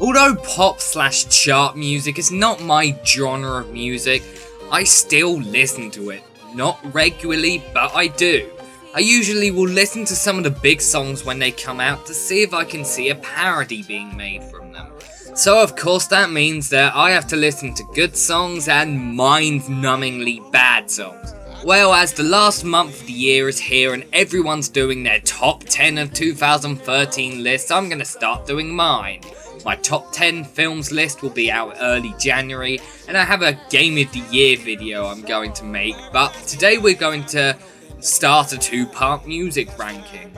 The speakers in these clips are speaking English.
Although pop/chart music is not my genre of music, I still listen to it. Not regularly, but I do. I usually will listen to some of the big songs when they come out to see if I can see a parody being made from them. So of course that means that I have to listen to good songs and mind-numbingly bad songs. Well, as the last month of the year is here and everyone's doing their top 10 of 2013 lists, I'm gonna start doing mine. My top 10 films list will be out early January, and I have a Game of the Year video I'm going to make, but today we're going to start a 2-part music ranking.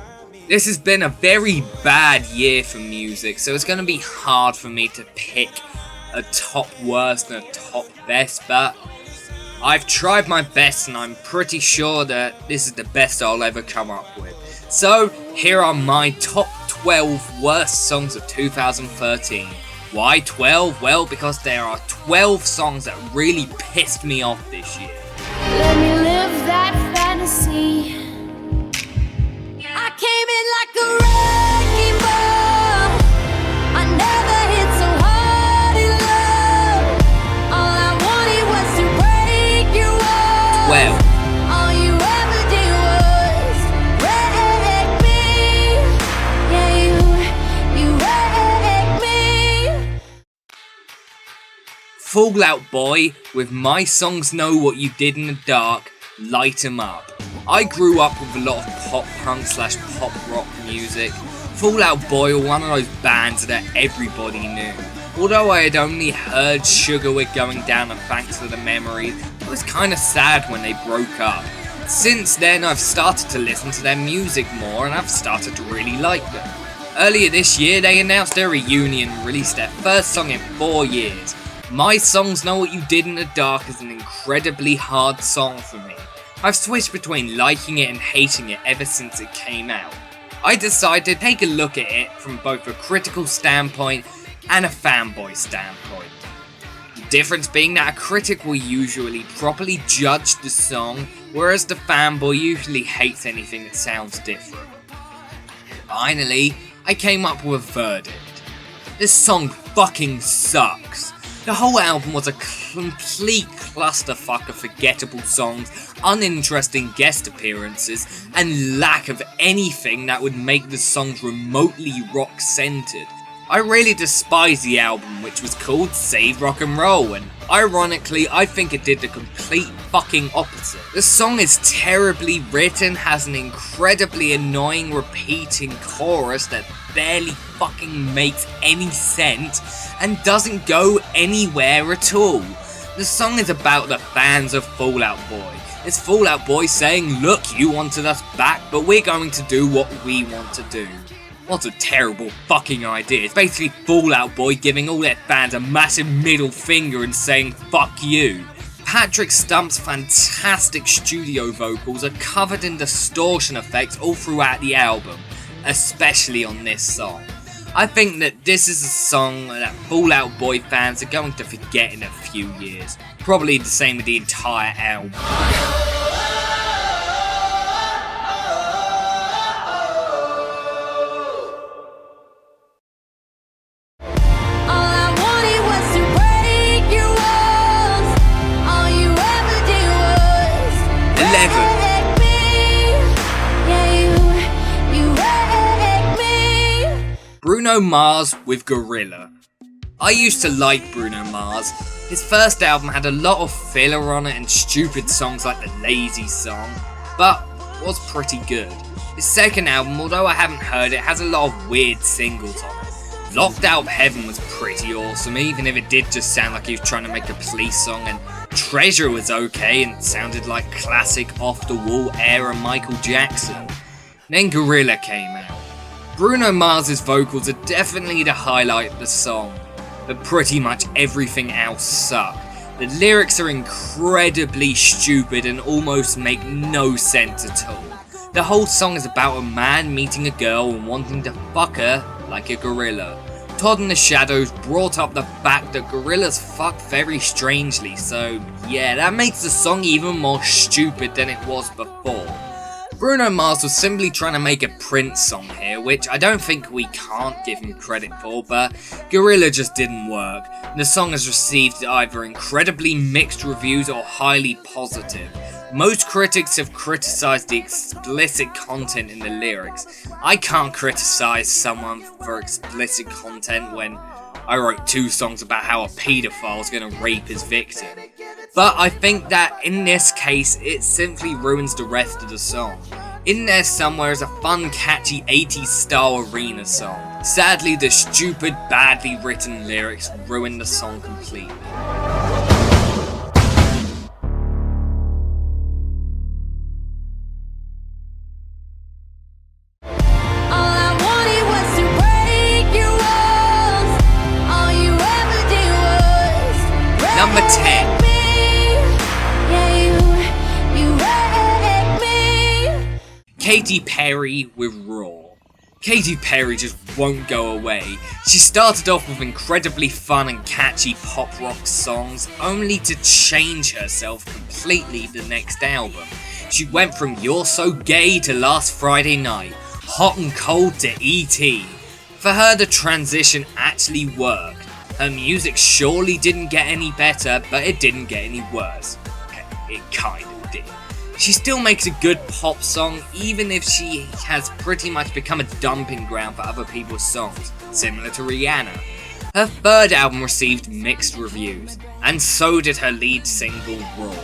This has been a very bad year for music, so it's going to be hard for me to pick a top worst and a top best, but I've tried my best and I'm pretty sure that this is the best I'll ever come up with. So, here are my top 12 worst songs of 2013. Why 12? Well, because there are 12 songs that really pissed me off this year. Let me live that fantasy. I came in like a wrecking ball. I never hit so hard in love. All I wanted was to break your walls. 12. All you ever did was wreck me. Yeah, you wrecked me. Fall Out Boy with My Songs Know What You Did in the Dark, Light 'Em Up. I grew up with a lot of pop punk/pop rock music. Fall Out Boy were one of those bands that everybody knew. Although I had only heard Sugar We're Going Down and Thanks for the Memories, it was kinda sad when they broke up. Since then I've started to listen to their music more and I've started to really like them. Earlier this year they announced their reunion and released their first song in 4 years. My Songs Know What You Did in the Dark is an incredibly hard song for me. I've switched between liking it and hating it ever since it came out. I decided to take a look at it from both a critical standpoint and a fanboy standpoint. The difference being that a critic will usually properly judge the song, whereas the fanboy usually hates anything that sounds different. Finally, I came up with a verdict. This song fucking sucks. The whole album was a complete clusterfuck of forgettable songs, uninteresting guest appearances, and lack of anything that would make the songs remotely rock-centered. I really despise the album, which was called Save Rock and Roll, and ironically, I think it did the complete fucking opposite. The song is terribly written, has an incredibly annoying repeating chorus that barely fucking makes any sense, and doesn't go anywhere at all. The song is about the fans of Fall Out Boy. It's Fall Out Boy saying, look, you wanted us back, but we're going to do what we want to do. What a terrible fucking idea. It's basically Fall Out Boy giving all their fans a massive middle finger and saying, fuck you. Patrick Stump's fantastic studio vocals are covered in distortion effects all throughout the album, especially on this song. I think that this is a song that Fall Out Boy fans are going to forget in a few years. Probably the same with the entire album. Bruno Mars with Gorilla. I used to like Bruno Mars. His first album had a lot of filler on it and stupid songs like the Lazy song, but was pretty good. His second album, although I haven't heard it, has a lot of weird singles on it. Locked Out of Heaven was pretty awesome, even if it did just sound like he was trying to make a police song, and Treasure was okay and sounded like classic off-the-wall era Michael Jackson. Then Gorilla came out. Bruno Mars' vocals are definitely the highlight of the song, but pretty much everything else sucked. The lyrics are incredibly stupid and almost make no sense at all. The whole song is about a man meeting a girl and wanting to fuck her like a gorilla. Todd in the Shadows brought up the fact that gorillas fuck very strangely, so yeah, that makes the song even more stupid than it was before. Bruno Mars was simply trying to make a Prince song here, which I don't think we can't give him credit for, but Gorilla just didn't work. The song has received either incredibly mixed reviews or highly positive. Most critics have criticised the explicit content in the lyrics. I can't criticise someone for explicit content when I wrote 2 songs about how a paedophile is going to rape his victim. But I think that in this case, it simply ruins the rest of the song. In there somewhere is a fun, catchy 80s style arena song. Sadly, the stupid, badly written lyrics ruin the song completely. Number 10. Katy Perry with Raw. Katy Perry just won't go away. She started off with incredibly fun and catchy pop rock songs, only to change herself completely the next album. She went from You're So Gay to Last Friday Night, Hot and Cold to E.T. For her, the transition actually worked. Her music surely didn't get any better, but it didn't get any worse. Okay, it kind of did. She still makes a good pop song, even if she has pretty much become a dumping ground for other people's songs, similar to Rihanna. Her third album received mixed reviews, and so did her lead single, Raw.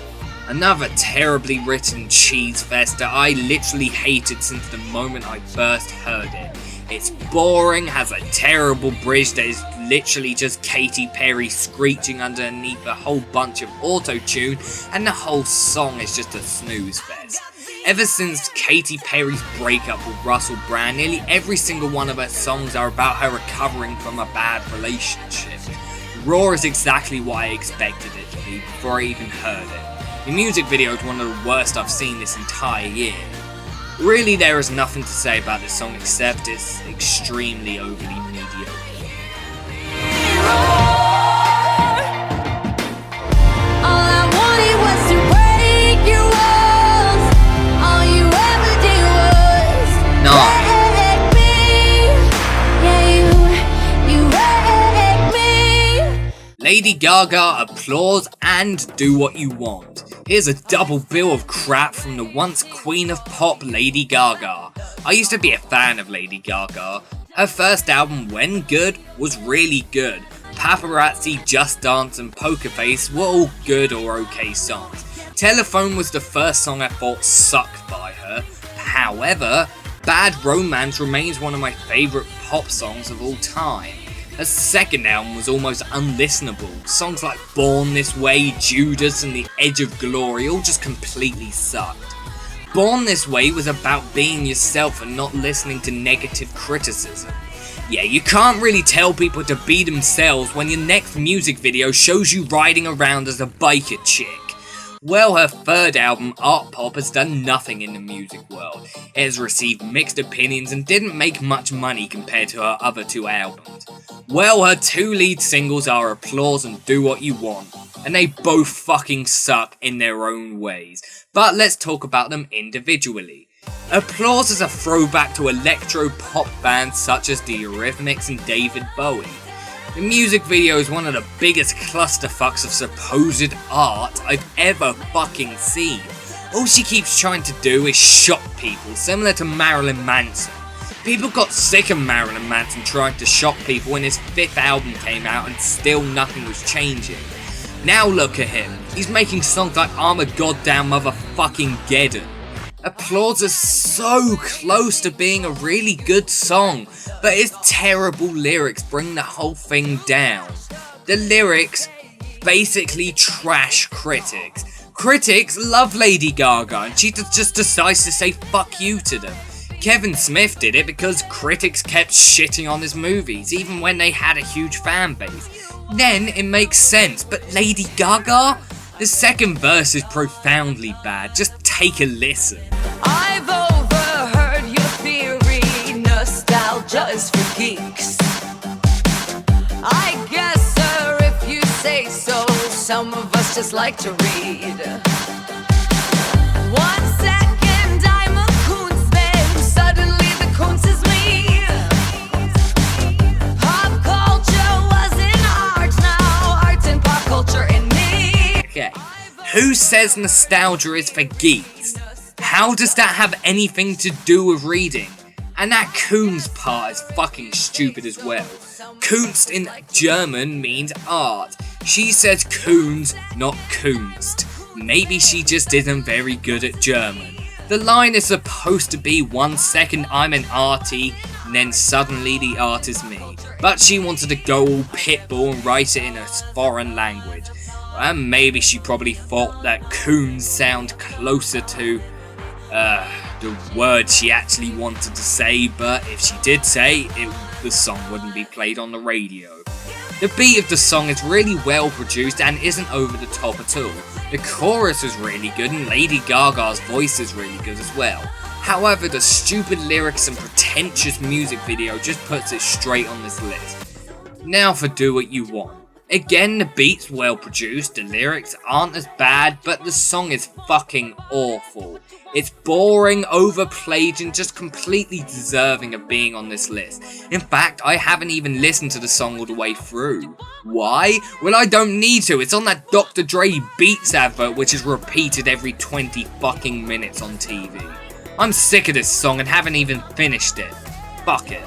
Another terribly written cheese fest that I literally hated since the moment I first heard it. It's boring, has a terrible bridge that is literally just Katy Perry screeching underneath a whole bunch of auto-tune, and the whole song is just a snooze fest. Ever since Katy Perry's breakup with Russell Brand, nearly every single one of her songs are about her recovering from a bad relationship. Raw is exactly what I expected it to be before I even heard it. The music video is one of the worst I've seen this entire year. Really, there is nothing to say about this song except it's extremely overly mediocre. Lady Gaga, Applause, and Do What You Want. Here's a double bill of crap from the once queen of pop, Lady Gaga. I used to be a fan of Lady Gaga. Her first album, when good, was really good. Paparazzi, Just Dance, and Poker Face were all good or okay songs. Telephone was the first song I thought sucked by her. However, Bad Romance remains one of my favourite pop songs of all time. Her second album was almost unlistenable. Songs like Born This Way, Judas, and The Edge of Glory all just completely sucked. Born This Way was about being yourself and not listening to negative criticism. Yeah, you can't really tell people to be themselves when your next music video shows you riding around as a biker chick. Well, her third album, Art Pop, has done nothing in the music world. It has received mixed opinions and didn't make much money compared to her other 2 albums. Well, her 2 lead singles are Applause and Do What You Want, and they both fucking suck in their own ways. But let's talk about them individually. Applause is a throwback to electro-pop bands such as the Eurythmics and David Bowie. The music video is one of the biggest clusterfucks of supposed art I've ever fucking seen. All she keeps trying to do is shock people, similar to Marilyn Manson. People got sick of Marilyn Manson trying to shock people when his 5th album came out and still nothing was changing. Now look at him, he's making songs like I'm a goddamn motherfucking Geddon. Applause is so close to being a really good song, but its terrible lyrics bring the whole thing down. The lyrics basically trash critics. Critics love Lady Gaga and she just decides to say fuck you to them. Kevin Smith did it because critics kept shitting on his movies, even when they had a huge fan base. Then it makes sense, but Lady Gaga? The second verse is profoundly bad, just take a listen. I've overheard your theory, nostalgia is for geeks. I guess, sir, if you say so, some of us just like to read. 1 second I'm a Who says nostalgia is for geeks? How does that have anything to do with reading? And that Kunst part is fucking stupid as well. Kunst in German means art. She says Kunst, not Kunst. Maybe she just isn't very good at German. The line is supposed to be 1 second I'm an arty, and then suddenly the art is me. But she wanted to go all Pitbull and write it in a foreign language. And maybe she probably thought that Kunst sound closer to the word she actually wanted to say, but if she did say it, the song wouldn't be played on the radio. The beat of the song is really well produced and isn't over the top at all. The chorus is really good and Lady Gaga's voice is really good as well. However, the stupid lyrics and pretentious music video just puts it straight on this list. Now for Do What You Want. Again, the beat's well produced, the lyrics aren't as bad, but the song is fucking awful. It's boring, overplayed, and just completely deserving of being on this list. In fact, I haven't even listened to the song all the way through. Why? Well, I don't need to. It's on that Dr. Dre Beats advert, which is repeated every 20 fucking minutes on TV. I'm sick of this song and haven't even finished it. Fuck it.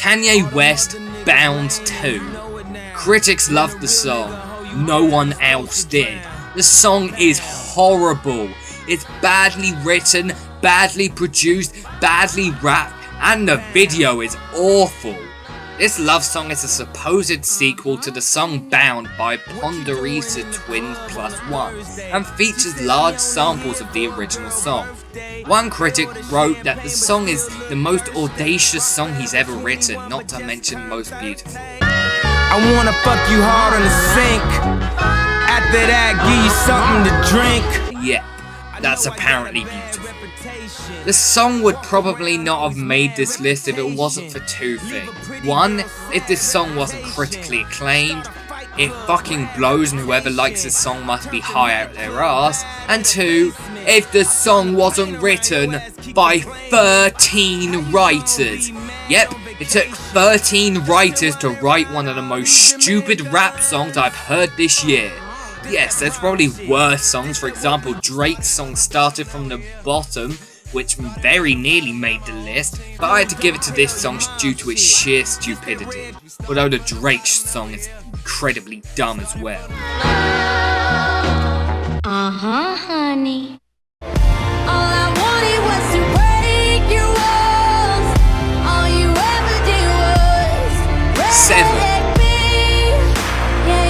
Kanye West, Bound 2. Critics loved the song, no one else did. The song is horrible. It's badly written, badly produced, badly rapped, and the video is awful. This love song is a supposed sequel to the song Bound by Ponderosa Twins +1 and features large samples of the original song. One critic wrote that the song is the most audacious song he's ever written, not to mention most beautiful. I wanna fuck you hard on the sink. After that, give you something to drink. Yeah, that's apparently beautiful. The song would probably not have made this list if it wasn't for two things. One, if this song wasn't critically acclaimed, it fucking blows and whoever likes this song must be high out their ass. And two, if the song wasn't written by 13 writers. Yep, it took 13 writers to write one of the most stupid rap songs I've heard this year. Yes, there's probably worse songs. For example, Drake's song Started From The Bottom, which very nearly made the list, but I had to give it to this song due to its sheer stupidity. Although the Drake song is incredibly dumb as well. Honey. All I wanted was to break your walls. All you ever did was 7. wreck me. Yeah,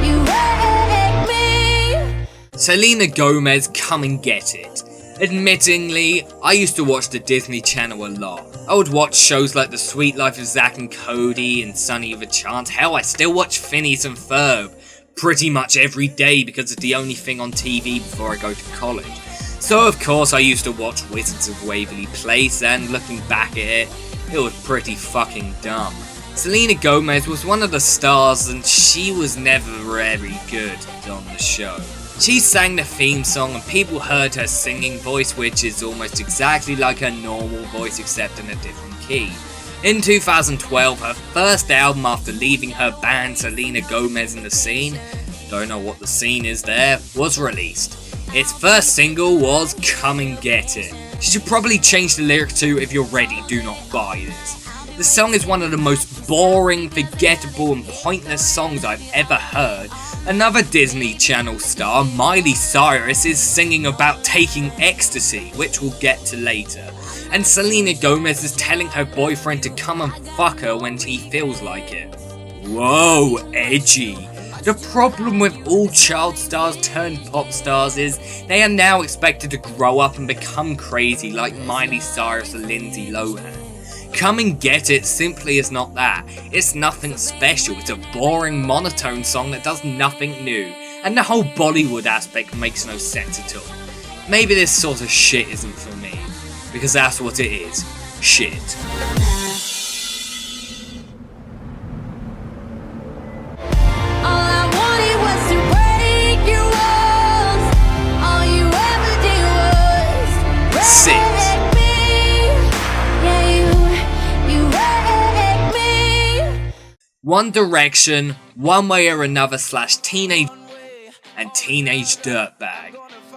you wreck me. Selena Gomez, Come and Get It. Admittingly, I used to watch the Disney Channel a lot. I would watch shows like The Sweet Life of Zack and Cody and Sunny with a Chance. Hell, I still watch Phineas and Ferb pretty much every day because it's the only thing on TV before I go to college. So of course I used to watch Wizards of Waverly Place, and looking back at it, it was pretty fucking dumb. Selena Gomez was one of the stars and she was never very good on the show. She sang the theme song and people heard her singing voice, which is almost exactly like her normal voice except in a different key. In 2012, her first album after leaving her band Selena Gomez in the Scene, don't know what the scene is there, was released. Its first single was Come and Get It. She should probably change the lyric to If You're Ready, Do Not Buy This. The song is one of the most boring, forgettable and pointless songs I've ever heard. Another Disney Channel star, Miley Cyrus, is singing about taking ecstasy, which we'll get to later. And Selena Gomez is telling her boyfriend to come and fuck her when he feels like it. Whoa, edgy. The problem with all child stars turned pop stars is they are now expected to grow up and become crazy like Miley Cyrus or Lindsay Lohan. Come and Get It simply is not that. It's nothing special. It's a boring monotone song that does nothing new. And the whole Bollywood aspect makes no sense at all. Maybe this sort of shit isn't for me. Because that's what it is. Shit. One Direction, One Way or Another / Teenage and Teenage Dirtbag.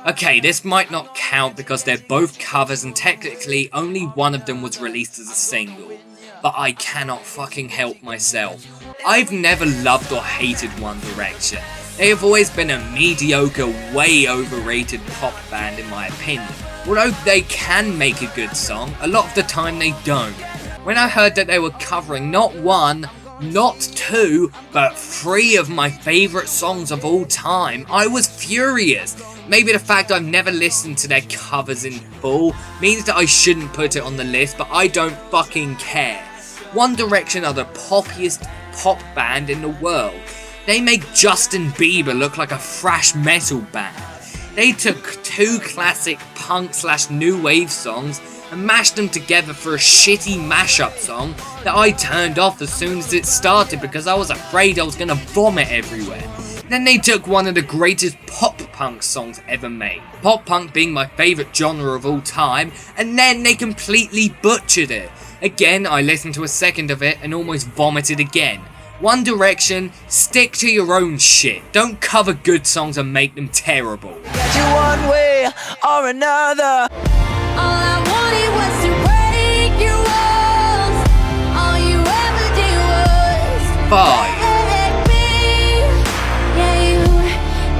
Okay, this might not count because they're both covers and technically only one of them was released as a single, but I cannot fucking help myself. I've never loved or hated One Direction. They have always been a mediocre, way overrated pop band in my opinion. Although they can make a good song, a lot of the time they don't. When I heard that they were covering not one, not two, but 3 of my favourite songs of all time, I was furious. Maybe the fact I've never listened to their covers in full means that I shouldn't put it on the list, but I don't fucking care. One Direction are the poppiest pop band in the world. They make Justin Bieber look like a thrash metal band. They took 2 classic punk / new wave songs and mashed them together for a shitty mashup song that I turned off as soon as it started because I was afraid I was gonna vomit everywhere. Then they took one of the greatest pop punk songs ever made, pop punk being my favourite genre of all time, and then they completely butchered it. Again, I listened to a second of it and almost vomited again. One Direction, stick to your own shit. Don't cover good songs and make them terrible. Got you one way or another. All I wanted was to break your walls. All you ever did was 5. wreck me. Yeah,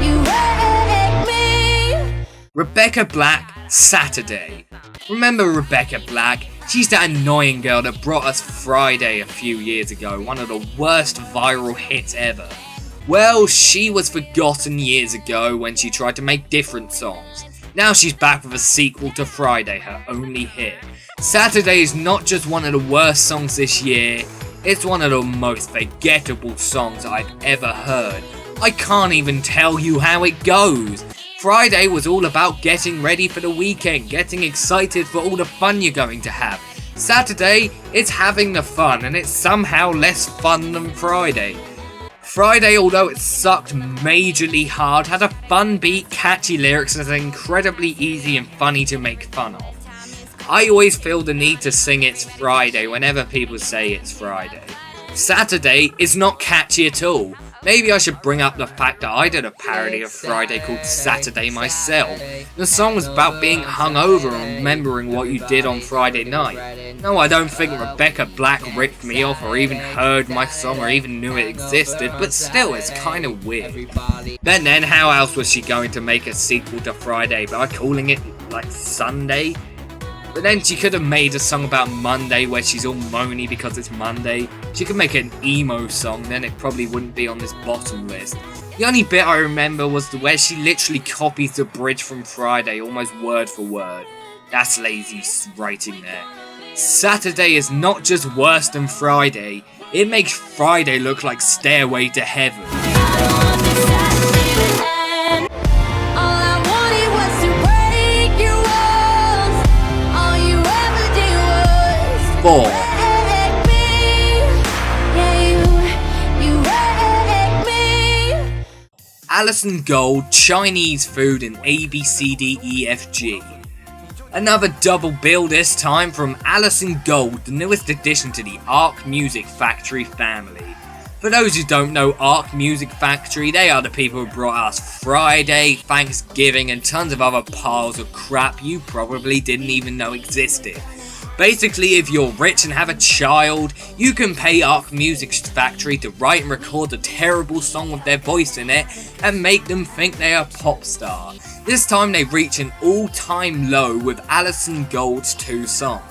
you wrecked me. Rebecca Black, Saturday. Remember Rebecca Black? She's that annoying girl that brought us Friday a few years ago, one of the worst viral hits ever. Well, she was forgotten years ago when she tried to make different songs. Now she's back with a sequel to Friday, her only hit. Saturday is not just one of the worst songs this year, it's one of the most forgettable songs I've ever heard. I can't even tell you how it goes. Friday was all about getting ready for the weekend, getting excited for all the fun you're going to have. Saturday, it's having the fun, and it's somehow less fun than Friday. Friday, although it sucked majorly hard, had a fun beat, catchy lyrics, and is incredibly easy and funny to make fun of. I always feel the need to sing It's Friday whenever people say it's Friday. Saturday is not catchy at all. Maybe I should bring up the fact that I did a parody of Friday called Saturday myself. The song was about being hungover and remembering what you did on Friday night. No, I don't think Rebecca Black ripped me off or even heard my song or even knew it existed, but still, it's kinda weird. Then how else was she going to make a sequel to Friday by calling it, like, Sunday? But then she could have made a song about Monday where she's all moany because it's Monday. She could make an emo song, then it probably wouldn't be on this bottom list. The only bit I remember was where she literally copies the bridge from Friday, almost word for word. That's lazy writing there. Saturday is not just worse than Friday, it makes Friday look like Stairway to Heaven. All I wanted was to break your walls. All you ever did was 4. wreck me. Yeah, you wrecked me. Alison Gold, Chinese Food, and ABCDEFG. Another double bill this time from Alison Gold, the newest addition to the Arc Music Factory family. For those who don't know Arc Music Factory, they are the people who brought us Friday, Thanksgiving, and tons of other piles of crap you probably didn't even know existed. Basically, if you're rich and have a child, you can pay Arc Music Factory to write and record a terrible song with their voice in it and make them think they are a pop star. This time they reach an all-time low with Alison Gold's 2 songs.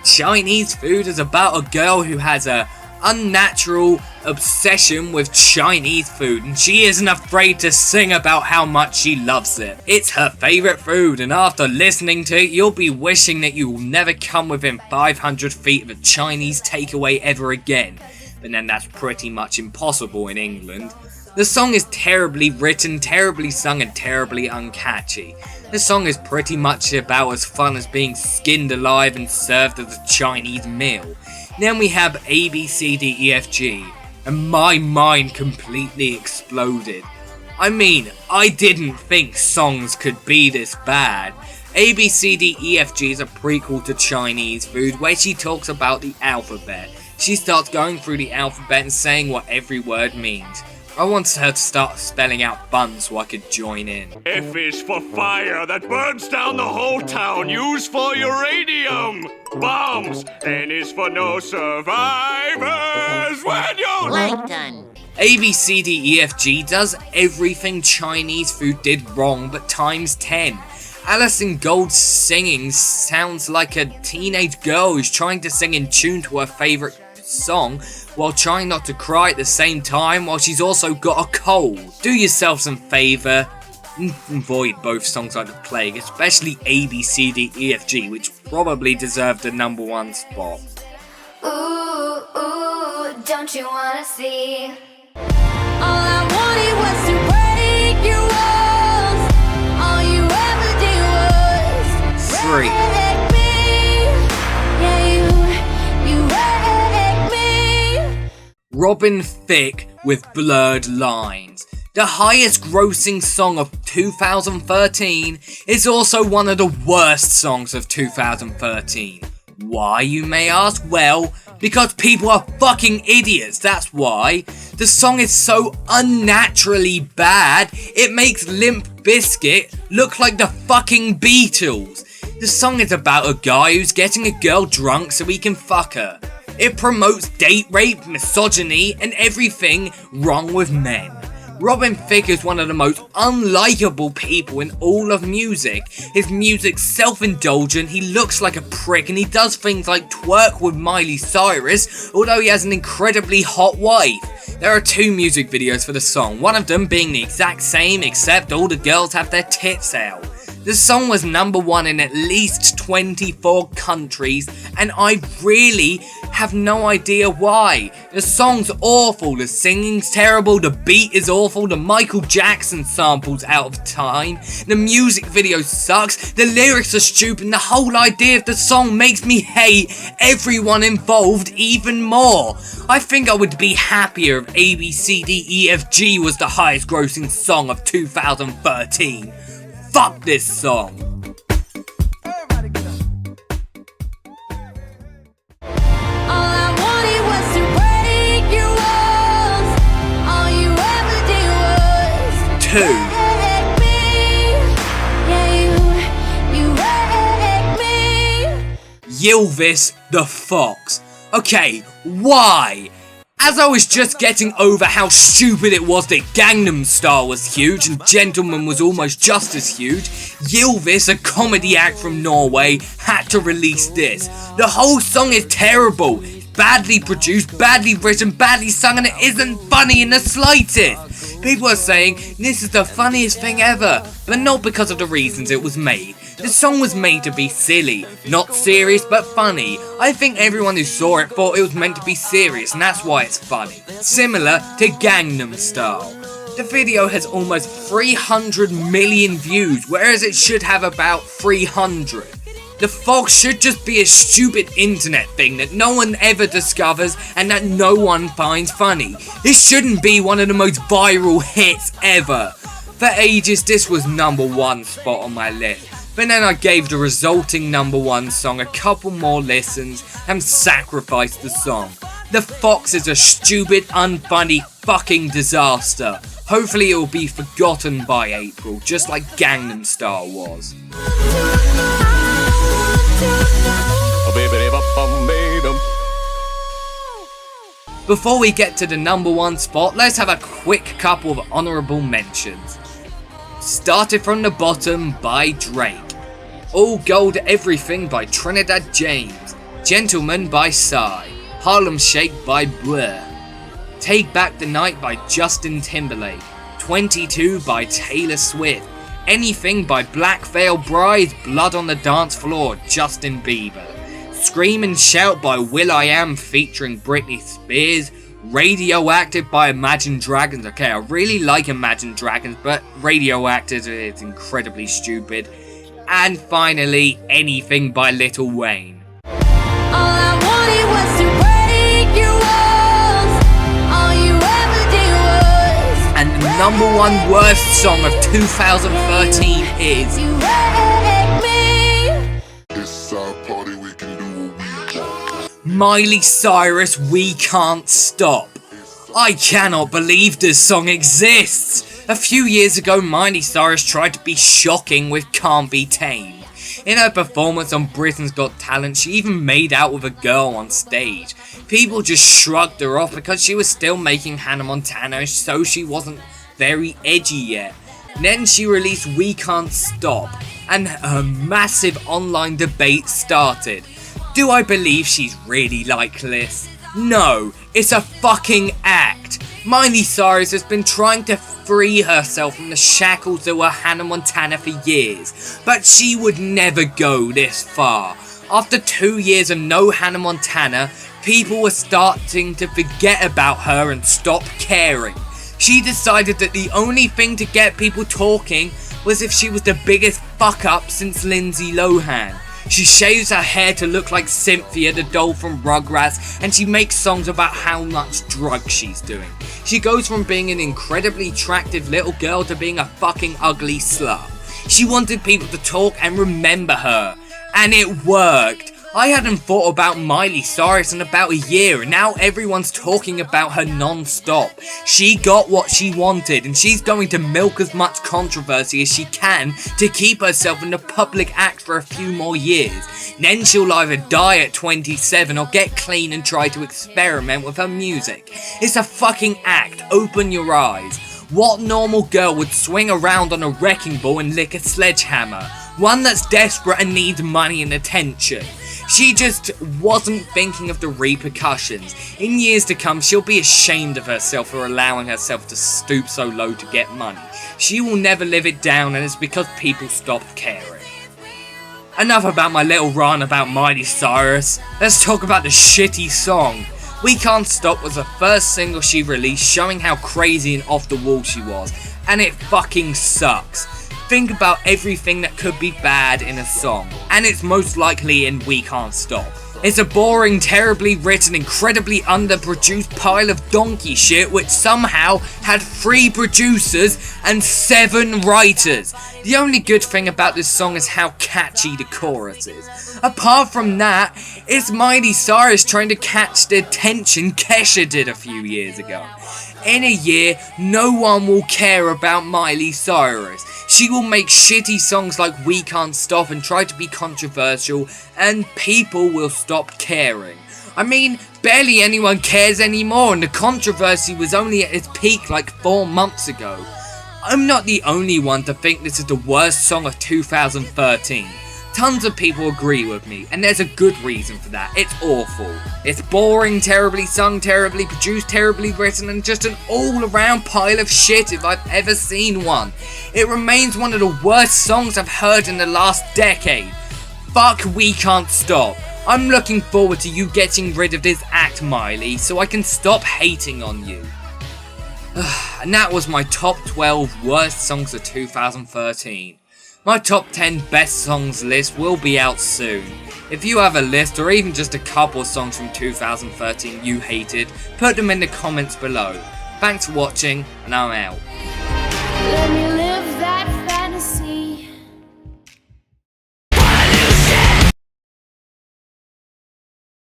Chinese Food is about a girl who has a unnatural obsession with Chinese food, and she isn't afraid to sing about how much she loves it. It's her favourite food, and after listening to it, you'll be wishing that you will never come within 500 feet of a Chinese takeaway ever again. But then that's pretty much impossible in England. The song is terribly written, terribly sung, and terribly uncatchy. The song is pretty much about as fun as being skinned alive and served as a Chinese meal. Then we have ABCDEFG, and my mind completely exploded. I mean, I didn't think songs could be this bad. ABCDEFG is a prequel to Chinese Food where she talks about the alphabet. She starts going through the alphabet and saying what every word means. I wanted her to start spelling out buns so I could join in. F is for fire that burns down the whole town. Use for uranium bombs. N is for no survivors when you're Plankton. A, B, C, D, E, F, G does everything Chinese food did wrong, but times 10. Alison Gold's singing sounds like a teenage girl who's trying to sing in tune to her favourite song while trying not to cry at the same time while she's also got a cold. Do yourself some favour and avoid both songs like the plague, especially A, B, C, D, E, F, G, which probably deserved the number 1 spot. Ooh, ooh, don't you wanna see? All I wanted was to break your walls. All you ever did was 3. wreck me. Yeah, you wreck me. Robin Thicke with Blurred Lines. The highest grossing song of 2013 is also one of the worst songs of 2013. Why, you may ask? Well, because people are fucking idiots, that's why. The song is so unnaturally bad, it makes Limp Bizkit look like the fucking Beatles. The song is about a guy who's getting a girl drunk so he can fuck her. It promotes date rape, misogyny, and everything wrong with men. Robin Thicke is one of the most unlikable people in all of music. His music's self-indulgent, he looks like a prick, and he does things like twerk with Miley Cyrus, although he has an incredibly hot wife. There are 2 music videos for the song, one of them being the exact same except all the girls have their tits out. The song was number 1 in at least 24 countries, and I really have no idea why. The song's awful, the singing's terrible, the beat is awful, the Michael Jackson sample's out of time, the music video sucks, the lyrics are stupid, and the whole idea of the song makes me hate everyone involved even more. I think I would be happier if A, B, C, D, E, F, G was the highest grossing song of 2013. Fuck this song. All I wanted was to break your walls. All you ever did was 2. wreck me. Yeah, you wreck me. Ylvis the Fox. Okay, why? As I was just getting over how stupid it was that Gangnam Style was huge and Gentleman was almost just as huge, Ylvis, a comedy act from Norway, had to release this. The whole song is terrible. It's badly produced, badly written, badly sung, and it isn't funny in the slightest. People are saying this is the funniest thing ever, but not because of the reasons it was made. The song was made to be silly, not serious but funny. I think everyone who saw it thought it was meant to be serious, and that's why it's funny. Similar to Gangnam Style. The video has almost 300 million views, whereas it should have about 300. The Fox should just be a stupid internet thing that no one ever discovers and that no one finds funny. This shouldn't be one of the most viral hits ever. For ages, this was number 1 spot on my list. But then I gave the resulting number 1 song a couple more listens and sacrificed the song. The Fox is a stupid, unfunny fucking disaster. Hopefully it will be forgotten by April, just like Gangnam Style was. Before we get to the number 1 spot, let's have a quick couple of honourable mentions. Started from the bottom by Drake. All Gold Everything by Trinidad James. Gentleman by Psy. Harlem Shake by Blur. Take Back the Night by Justin Timberlake. 22 by Taylor Swift. Anything by Black Veil Brides, Blood on the Dance Floor, Justin Bieber. Scream and Shout by will.i.am featuring Britney Spears. Radioactive by Imagine Dragons. Okay, I really like Imagine Dragons, but Radioactive is incredibly stupid. And finally, Anything by Lil Wayne. All I wanted was to break your walls. All you ever did was And the number 1 worst song of 2013 is you wreck me. It's our party, we can do what we want. Miley Cyrus, We Can't Stop. I cannot believe this song exists. A few years ago, Miley Cyrus tried to be shocking with Can't Be Tamed. In her performance on Britain's Got Talent, she even made out with a girl on stage. People just shrugged her off because she was still making Hannah Montana, so she wasn't very edgy yet. Then she released We Can't Stop, and a massive online debate started. Do I believe she's really like this? No, it's a fucking act. Miley Cyrus has been trying to free herself from the shackles that were Hannah Montana for years, but she would never go this far. After 2 years of no Hannah Montana, people were starting to forget about her and stop caring. She decided that the only thing to get people talking was if she was the biggest fuck up since Lindsay Lohan. She shaves her hair to look like Cynthia the doll from Rugrats, and she makes songs about how much drugs she's doing. She goes from being an incredibly attractive little girl to being a fucking ugly slut. She wanted people to talk and remember her, and it worked. I hadn't thought about Miley Cyrus in about a year, and now everyone's talking about her non-stop. She got what she wanted, and she's going to milk as much controversy as she can to keep herself in the public act for a few more years. Then she'll either die at 27 or get clean and try to experiment with her music. It's a fucking act. Open your eyes. What normal girl would swing around on a wrecking ball and lick a sledgehammer? One that's desperate and needs money and attention. She just wasn't thinking of the repercussions. In years to come, she'll be ashamed of herself for allowing herself to stoop so low to get money. She will never live it down, and it's because people stopped caring. Enough about my little rant about Miley Cyrus. Let's talk about the shitty song. We Can't Stop was the first single she released, showing how crazy and off the wall she was, and it fucking sucks. Think about everything that could be bad in a song, and it's most likely in We Can't Stop. It's a boring, terribly written, incredibly underproduced pile of donkey shit which somehow had 3 producers and 7 writers. The only good thing about this song is how catchy the chorus is. Apart from that, it's Miley Cyrus trying to catch the attention Kesha did a few years ago. In a year, no one will care about Miley Cyrus. She will make shitty songs like We Can't Stop and try to be controversial, and people will stop caring. I mean, barely anyone cares anymore, and the controversy was only at its peak like 4 months ago. I'm not the only one to think this is the worst song of 2013. Tons of people agree with me, and there's a good reason for that. It's awful. It's boring, terribly sung, terribly produced, terribly written, and just an all-around pile of shit if I've ever seen one. It remains one of the worst songs I've heard in the last decade. Fuck We Can't Stop. I'm looking forward to you getting rid of this act, Miley, so I can stop hating on you. And that was my top 12 worst songs of 2013. My top 10 best songs list will be out soon. If you have a list or even just a couple songs from 2013 you hated, put them in the comments below. Thanks for watching, and I'm out.